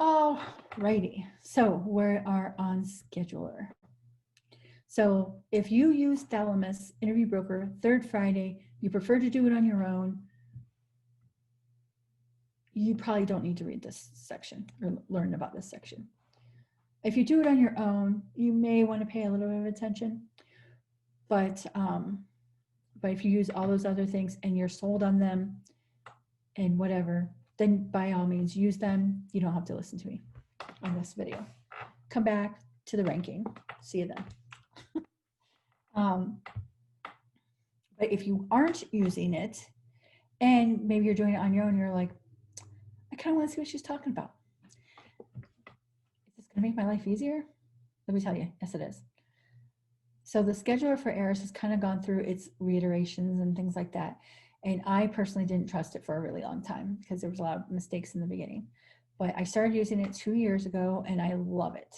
All righty, so we are on scheduler. So if you use Thalamus Interview Broker, third Friday, you prefer to do it on your own, you probably don't need to read this section or learn about this section. If you do it on your own, you may want to pay a little bit of attention, but if you use all those other things and you're sold on them and whatever, then by all means use them. You don't have to listen to me on this video. Come back to the ranking. See you then. But if you aren't using it and maybe you're doing it on your own, you're like, I kind of want to see what she's talking about. Is this going to make my life easier? Let me tell you, yes, it is. So the scheduler for ERAS has kind of gone through its reiterations and things like that. And I personally didn't trust it for a really long time because there was a lot of mistakes in the beginning. But I started using it 2 years ago and I love it.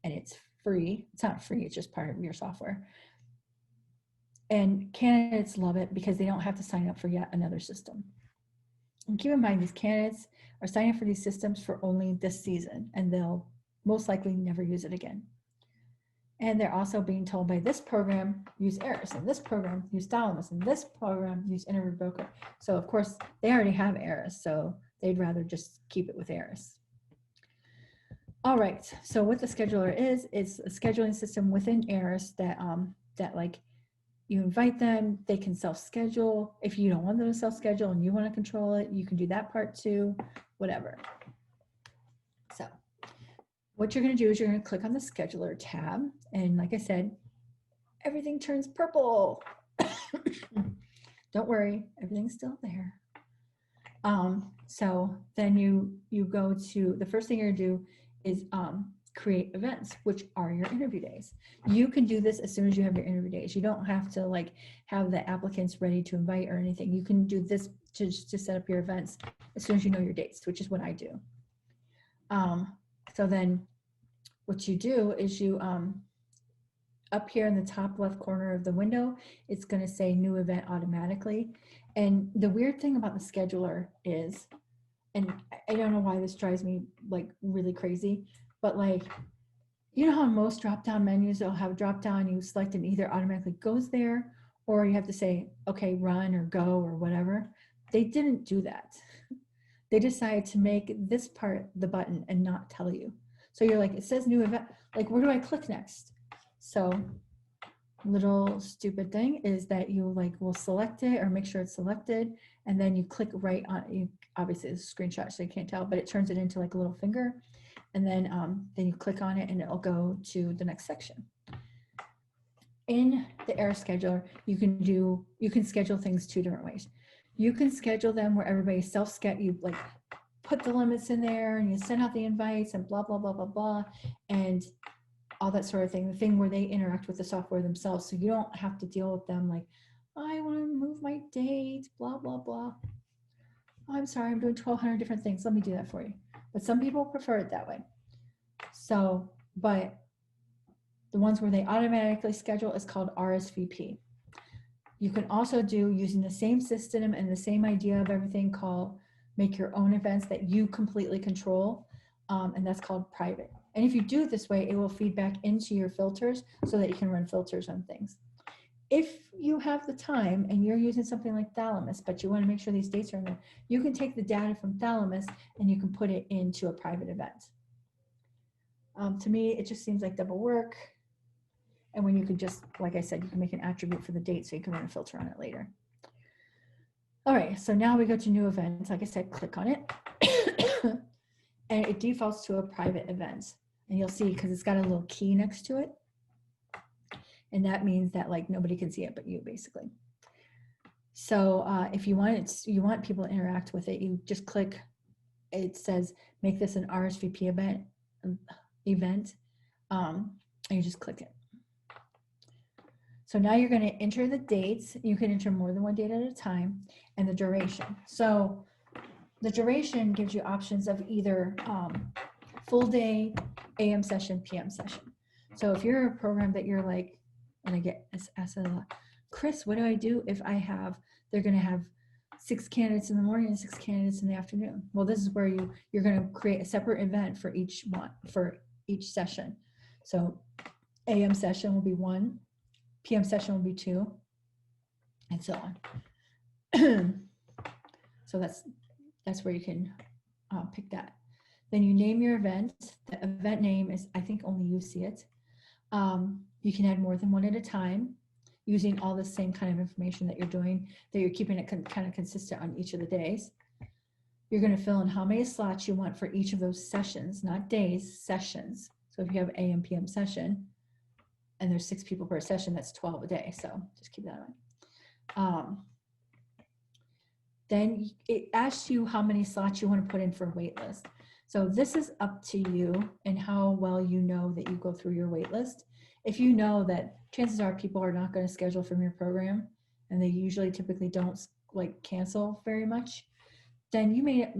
And it's free. It's not free, it's just part of your software. And candidates love it because they don't have to sign up for yet another system. And keep in mind, these candidates are signing up for these systems for only this season, and they'll most likely never use it again. And they're also being told by this program, use ERAS, and this program, use Thalamus, and this program, use Interview Broker. So of course, they already have ERAS, so they'd rather just keep it with ERAS. All right, so what the scheduler is, it's a scheduling system within ERAS that, like, you invite them, they can self-schedule. If you don't want them to self-schedule and you want to control it, you can do that part too, whatever. So what you're going to do is you're going to click on the scheduler tab. And like I said, everything turns purple. Don't worry, everything's still there. So then you go to, the first thing you're going to do is create events, which are your interview days. You can do this as soon as you have your interview days. You don't have to like have the applicants ready to invite or anything. You can do this to set up your events as soon as you know your dates, which is what I do. So then what you do is you, up here in the top left corner of the window, it's going to say new event automatically. And the weird thing about the scheduler is, and I don't know why this drives me like really crazy, but like, you know how most drop-down menus will have drop-down, you select and either automatically goes there, or you have to say, okay, run or go or whatever. They didn't do that. They decided to make this part the button and not tell you. So you're like, it says new event, like where do I click next? So little stupid thing is that you like will select it or make sure it's selected, and then you click right on, you obviously it's a screenshot so you can't tell, but it turns it into like a little finger, and then you click on it and it'll go to the next section. In the ERAS scheduler, you can schedule things two different ways. You can schedule them where everybody self-schedule, you like put the limits in there and you send out the invites and blah, blah, blah, blah, blah, and all that sort of thing, the thing where they interact with the software themselves. So you don't have to deal with them like, I want to move my date, blah, blah, blah. Oh, I'm sorry, I'm doing 1,200 different things. Let me do that for you. But some people prefer it that way. So, but the ones where they automatically schedule is called RSVP. You can also do, using the same system and the same idea of everything, called make your own events that you completely control, and that's called private. And if you do it this way, it will feed back into your filters so that you can run filters on things. If you have the time and you're using something like Thalamus, but you want to make sure these dates are in there, you can take the data from Thalamus and you can put it into a private event. To me, it just seems like double work. And when you could just, like I said, you can make an attribute for the date so you can run a filter on it later. All right, so now we go to new events. Like I said, click on it. And it defaults to a private event. And you'll see, because it's got a little key next to it. And that means that like nobody can see it but you, basically. So if you want people to interact with it, you just click, it says, make this an RSVP event, and you just click it. So now you're going to enter the dates. You can enter more than one date at a time, and the duration. So the duration gives you options of either full day, AM session, PM session. So if you're a program that you're like, and I get asked a lot, Chris, what do I do if they're going to have 6 candidates in the morning and 6 candidates in the afternoon. Well, this is where you're going to create a separate event for each session. So AM session will be 1, PM session will be 2, and so on. So that's where you can pick that. Then you name your event. The event name is, I think only you see it. You can add more than one at a time, using all the same kind of information that you're doing, that you're keeping it kind of consistent on each of the days. You're going to fill in how many slots you want for each of those sessions, not days, sessions. So if you have AM, PM session, and there's 6 people per session, that's 12 a day. So just keep that in mind. Then it asks you how many slots you want to put in for a wait list. So this is up to you and how well you know that you go through your wait list. If you know that chances are people are not going to schedule from your program, and they usually typically don't like cancel very much, then you may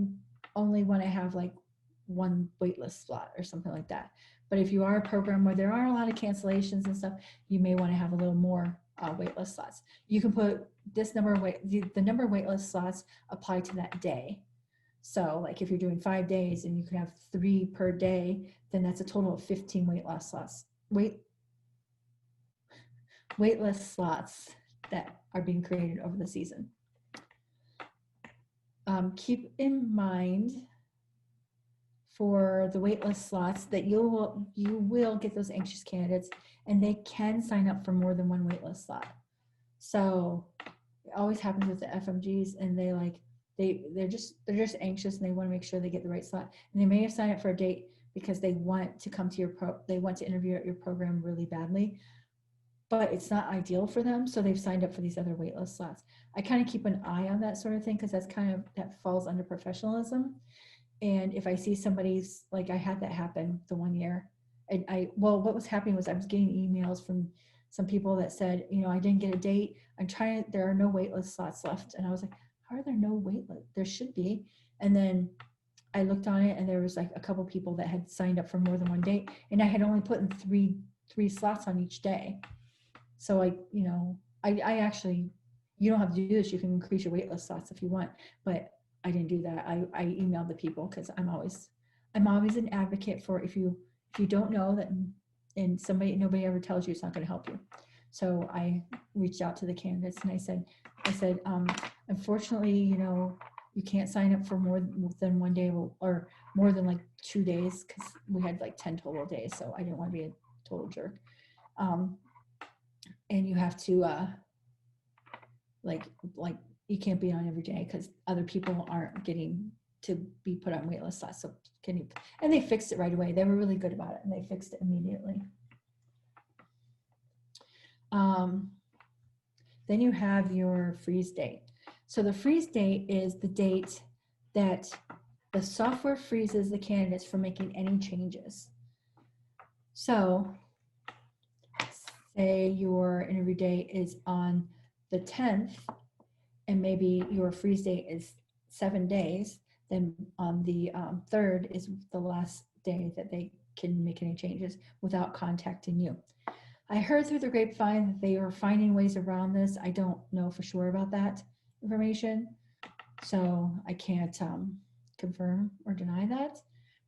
only want to have like 1 waitlist slot or something like that. But if you are a program where there are a lot of cancellations and stuff, you may want to have a little more waitlist slots. You can put this number of the number of waitlist slots apply to that day. So like if you're doing 5 days and you can have 3 per day, then that's a total of 15 waitlist slots. Waitlist slots that are being created over the season. Keep in mind for the waitlist slots that you will get those anxious candidates, and they can sign up for more than 1 waitlist slot. So it always happens with the FMGs, and they're just anxious, and they want to make sure they get the right slot. And they may have signed up for a date because they want to come to they want to interview at your program really badly, but it's not ideal for them, so they've signed up for these other waitlist slots. I kind of keep an eye on that sort of thing, because that falls under professionalism. And if I see somebody's, like I had that happen the one year, and what was happening was I was getting emails from some people that said, I didn't get a date. There are no waitlist slots left. And I was like, how are there no waitlist? There should be. And then I looked on it, and there was like a couple people that had signed up for more than 1 date, and I had only put in three slots on each day. So I actually, you don't have to do this. You can increase your waitlist slots if you want, but I didn't do that. I emailed the people, because I'm always an advocate for if you don't know that, and nobody ever tells you, it's not going to help you. So I reached out to the candidates, and I said, unfortunately, you can't sign up for more than 1 day or more than like 2 days, because we had like 10 total days. So I didn't want to be a total jerk. And you have to like you can't be on every day, because other people aren't getting to be put on waitlist slots. So can you? And they fixed it right away. They were really good about it, and they fixed it immediately. Then you have your freeze date. So the freeze date is the date that the software freezes the candidates from making any changes. So say your interview date is on the 10th, and maybe your freeze date is 7 days, then on the 3rd is the last day that they can make any changes without contacting you. I heard through the grapevine that they are finding ways around this. I don't know for sure about that information, so I can't confirm or deny that,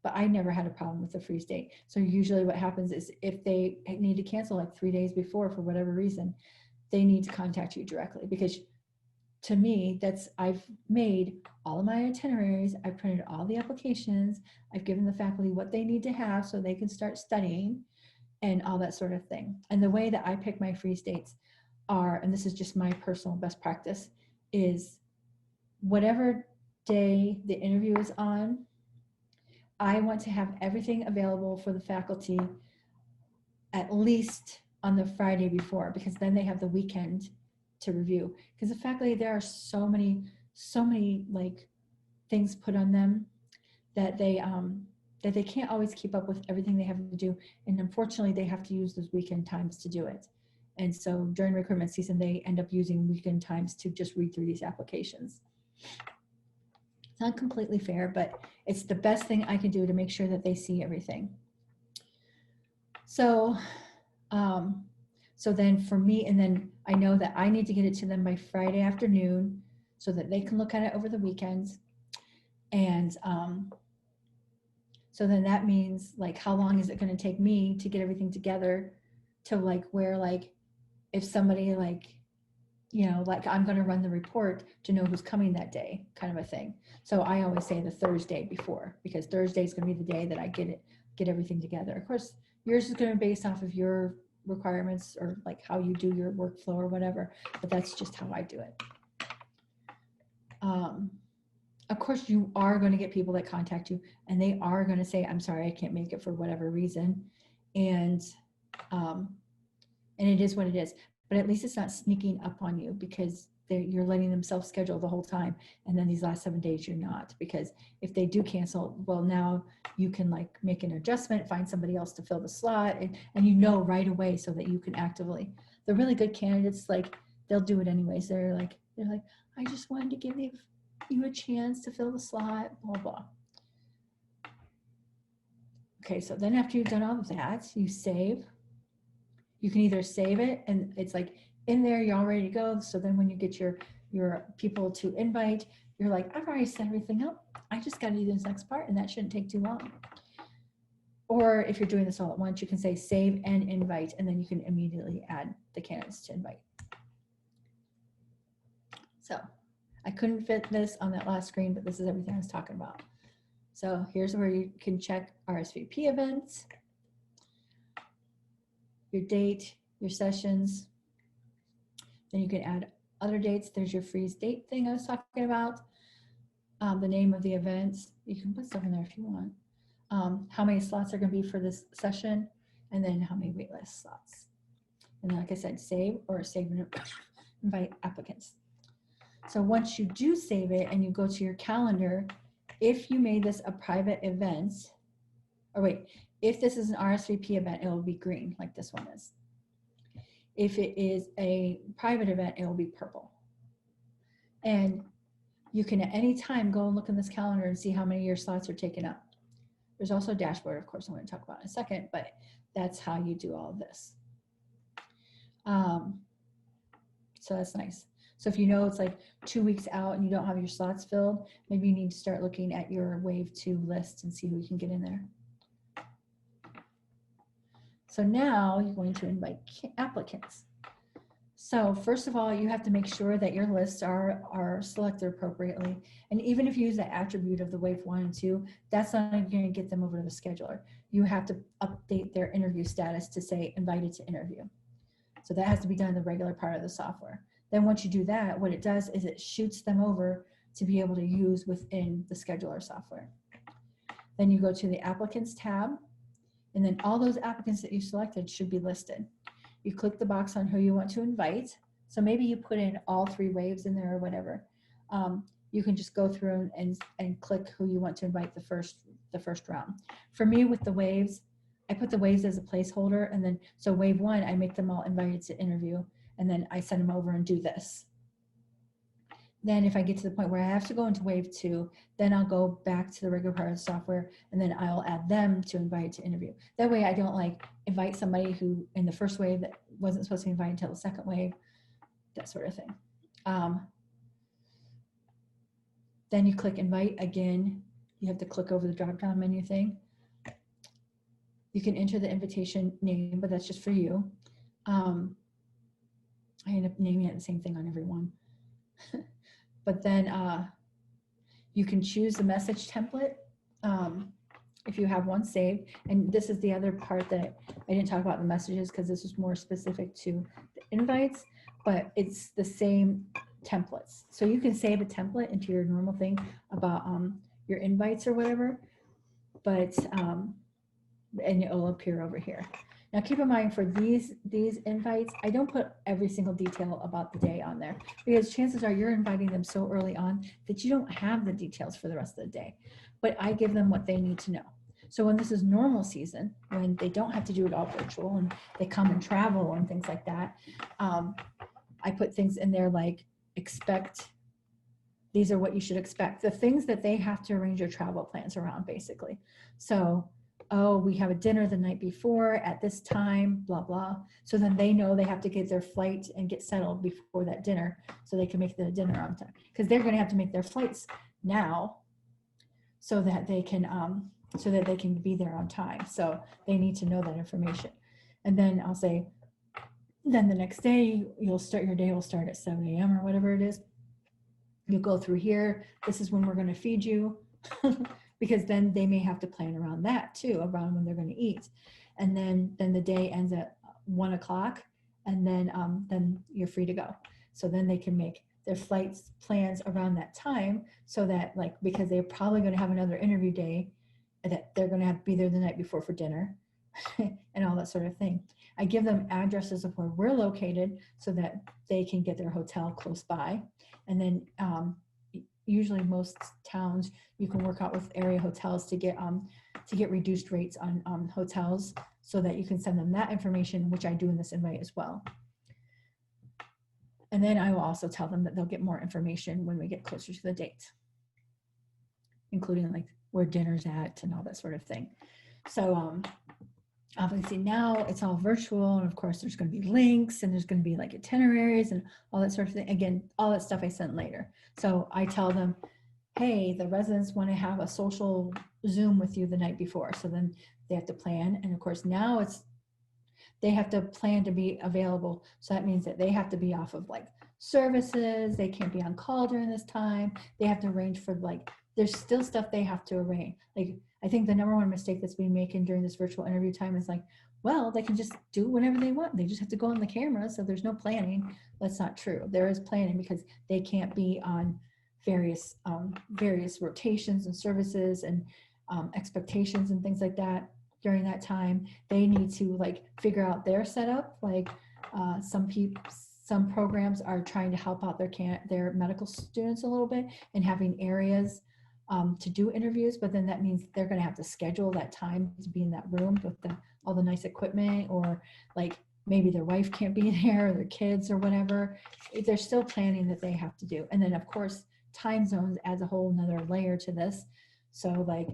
but I never had a problem with the freeze date. So usually what happens is if they need to cancel like 3 days before for whatever reason, they need to contact you directly, because to me, I've made all of my itineraries, I've printed all the applications, I've given the faculty what they need to have so they can start studying and all that sort of thing. And the way that I pick my freeze dates are, and this is just my personal best practice, is whatever day the interview is on, I want to have everything available for the faculty at least on the Friday before, because then they have the weekend to review. Because the faculty, there are so many like things put on them that they can't always keep up with everything they have to do, and unfortunately they have to use those weekend times to do it. And so during recruitment season, they end up using weekend times to just read through these applications. It's not completely fair, but it's the best thing I can do to make sure that they see everything. So so then for me, and then I know that I need to get it to them by Friday afternoon, so that they can look at it over the weekends. And so then that means like, how long is it going to take me to get everything together to like where like, if somebody like, you know, like I'm going to run the report to know who's coming that day, kind of a thing. So I always say the Thursday before, because Thursday is going to be the day that I get everything together. Of course, yours is going to be based off of your requirements or like how you do your workflow or whatever, but that's just how I do it. Of course, you are going to get people that contact you and they are going to say, I'm sorry, I can't make it for whatever reason. And it is what it is. But at least it's not sneaking up on you, because you're letting them self-schedule the whole time. And then these last 7 days, you're not, because if they do cancel, well, now you can like make an adjustment, find somebody else to fill the slot, and you know right away, so that you can actively, the really good candidates, like they'll do it anyways. They're like, I just wanted to give you a chance to fill the slot, blah, blah. Okay, so then after you've done all of that, you save. You can either save it and it's like in there, you're all ready to go. So then when you get your people to invite, you're like, I've already set everything up. I just got to do this next part, and that shouldn't take too long. Or if you're doing this all at once, you can say save and invite, and then you can immediately add the candidates to invite. So I couldn't fit this on that last screen, but this is everything I was talking about. So here's where you can check RSVP events, your date, your sessions. Then you can add other dates. There's your freeze date thing I was talking about. The name of the events. You can put stuff in there if you want. How many slots are going to be for this session, and then how many waitlist slots. And then, like I said, save or save and invite applicants. So once you do save it and you go to your calendar, if you made this a private event, or wait, if this is an RSVP event, it will be green like this one is. If it is a private event, it will be purple. And you can at any time go and look in this calendar and see how many of your slots are taken up. There's also a dashboard, of course, I'm going to talk about in a second, but that's how you do all of this. So that's nice. So if you know it's like 2 weeks out and you don't have your slots filled, maybe you need to start looking at your Wave 2 list and see who you can get in there. So now you're going to invite applicants. So first of all, you have to make sure that your lists are selected appropriately. And even if you use the attribute of the Wave 1 and 2, that's not going to get them over to the scheduler. You have to update their interview status to say invited to interview. So that has to be done in the regular part of the software. Then once you do that, what it does is it shoots them over to be able to use within the scheduler software. Then you go to the applicants tab, and then all those applicants that you selected should be listed. You click the box on who you want to invite. So maybe you put in all 3 waves in there or whatever. You can just go through and click who you want to invite the first round. For me, with the waves, I put the waves as a placeholder, and then so Wave 1, I make them all invited to interview, and then I send them over and do this. Then if I get to the point where I have to go into Wave 2, then I'll go back to the regular part of the software, and then I'll add them to invite to interview. That way I don't like invite somebody who in the first wave that wasn't supposed to be invited until the second wave, that sort of thing. Then you click invite again. You have to click over the drop-down menu thing. You can enter the invitation name, but that's just for you. I end up naming it the same thing on every one. But then you can choose the message template if you have one saved. And this is the other part that I didn't talk about the messages, because this is more specific to the invites, but it's the same templates. So you can save a template into your normal thing about your invites or whatever, but and it will appear over here. Now keep in mind, for these invites, I don't put every single detail about the day on there, because chances are you're inviting them so early on that you don't have the details for the rest of the day. But I give them what they need to know. So when this is normal season, when they don't have to do it all virtual and they come and travel and things like that, I put things in there like expect, these are what you should expect. The things that they have to arrange your travel plans around, basically. So oh, we have a dinner the night before at this time, blah, blah. So then they know they have to get their flight and get settled before that dinner so they can make the dinner on time. Because they're going to have to make their flights now so that they can be there on time. So they need to know that information. And then I'll say, then the next day your day will start at 7 a.m. or whatever it is. You'll go through here. This is when we're going to feed you. Because then they may have to plan around that too, around when they're going to eat. And then the day ends at 1 o'clock, and then you're free to go. So then they can make their flights plans around that time, so that, like, because they're probably going to have another interview day, that they're going to have to be there the night before for dinner and all that sort of thing. I give them addresses of where we're located so that they can get their hotel close by. And then usually most towns you can work out with area hotels to get reduced rates on hotels, so that you can send them that information, which I do in this invite as well. And then I will also tell them that they'll get more information when we get closer to the date, including like where dinner's at and all that sort of thing. So obviously now it's all virtual, and of course there's going to be links, and there's going to be like itineraries and all that sort of thing. Again, all that stuff I sent later. So I tell them, hey, the residents want to have a social Zoom with you the night before. So then they have to plan. And of course now they have to plan to be available. So that means that they have to be off of like services. They can't be on call during this time. They have to arrange for, like, there's still stuff they have to arrange. Like, I think the number one mistake that's being making during this virtual interview time is like, well, they can just do whatever they want. They just have to go on the camera. So there's no planning. That's not true. There is planning, because they can't be on various rotations and services and expectations and things like that during that time. They need to like figure out their setup. Like some programs are trying to help out their medical students a little bit and having areas to do interviews, but then that means they're going to have to schedule that time to be in that room with all the nice equipment, or like maybe their wife can't be there, or their kids or whatever. There's still planning that they have to do. And then of course time zones adds a whole nother layer to this. So like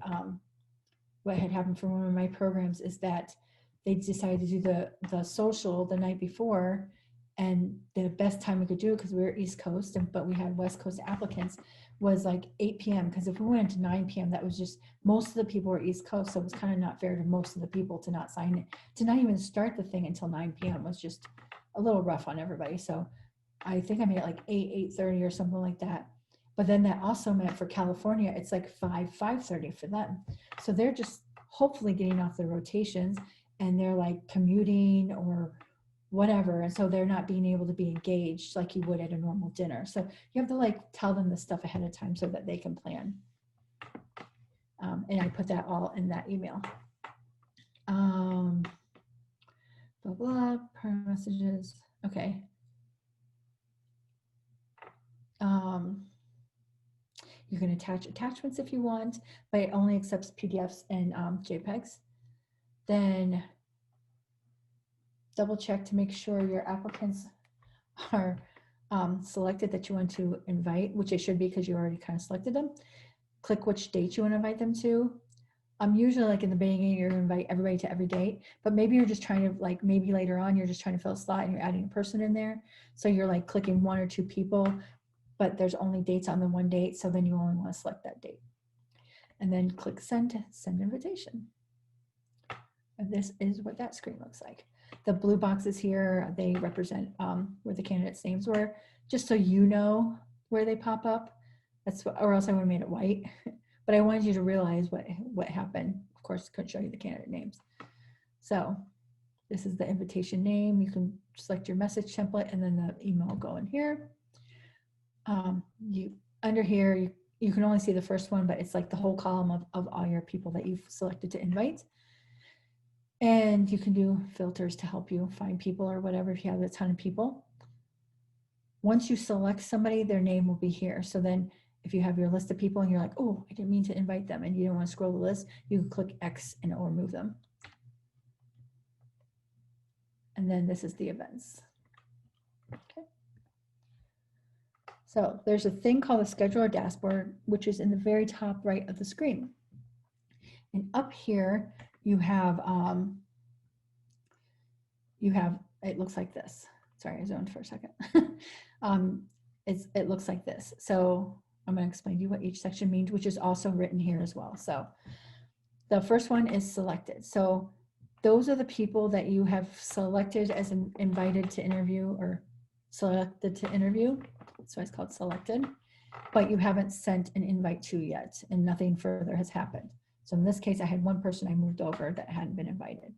what had happened for one of my programs is that they decided to do the social the night before, and the best time we could do it, because we were East Coast but we had West Coast applicants, was like 8 p.m. because if we went to 9 p.m. that was just, most of the people were East Coast, so it was kind of not fair to most of the people to not sign it, to not even start the thing until 9 p.m. was just a little rough on everybody. So I think I made it like 8:30 or something like that. But then that also meant for California, it's like 5:30 for them. So they're just hopefully getting off their rotations, and they're like commuting or whatever. And so they're not being able to be engaged like you would at a normal dinner. So you have to like tell them the stuff ahead of time so that they can plan. And I put that all in that email. Blah, blah, per messages. Okay. You can attach attachments if you want, but it only accepts PDFs and JPEGs. Then double check to make sure your applicants are selected that you want to invite, which they should be because you already kind of selected them. Click which date you want to invite them to. Usually like in the beginning, you're going to invite everybody to every date, but maybe you're just trying to like, maybe later on, you're just trying to fill a slot and you're adding a person in there. So you're like clicking 1 or 2 people, but there's only dates on the one date. So then you only want to select that date. And then click send invitation. And this is what that screen looks like. The blue boxes here, they represent where the candidates' names were, just so you know where they pop up. That's what, or else I would have made it white. But I wanted you to realize what happened. Of course, couldn't show you the candidate names. So this is the invitation name. You can select your message template, and then the email will go in here. Under here, you can only see the first one, but it's like the whole column of all your people that you've selected to invite. And you can do filters to help you find people or whatever if you have a ton of people. Once you select somebody, their name will be here. So then if you have your list of people and you're like, oh, I didn't mean to invite them, and you don't want to scroll the list, you can click X and it will remove them. And then this is the events. Okay. So there's a thing called a scheduler dashboard, which is in the very top right of the screen. And up here, you have, it looks like this. Sorry, I zoned for a second. It looks like this. So I'm going to explain to you what each section means, which is also written here as well. So the first one is selected. So those are the people that you have selected as invited to interview or selected to interview. So it's called selected, but you haven't sent an invite to yet and nothing further has happened. So in this case, I had one person I moved over that hadn't been invited.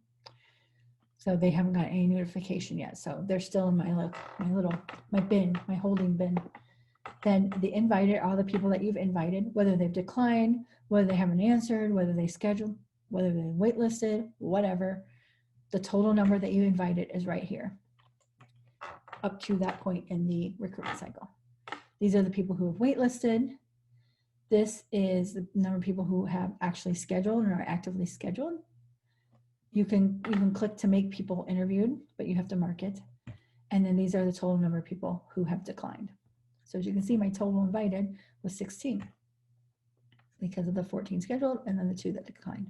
So they haven't got any notification yet. So they're still in my bin, my holding bin. Then the invited are the people that you've invited, whether they've declined, whether they haven't answered, whether they scheduled, whether they waitlisted, whatever. The total number that you invited is right here, up to that point in the recruitment cycle. These are the people who have waitlisted. This is the number of people who have actually scheduled and are actively scheduled. You can click to make people interviewed, but you have to mark it. And then these are the total number of people who have declined. So as you can see, my total invited was 16 because of the 14 scheduled and then the 2 that declined.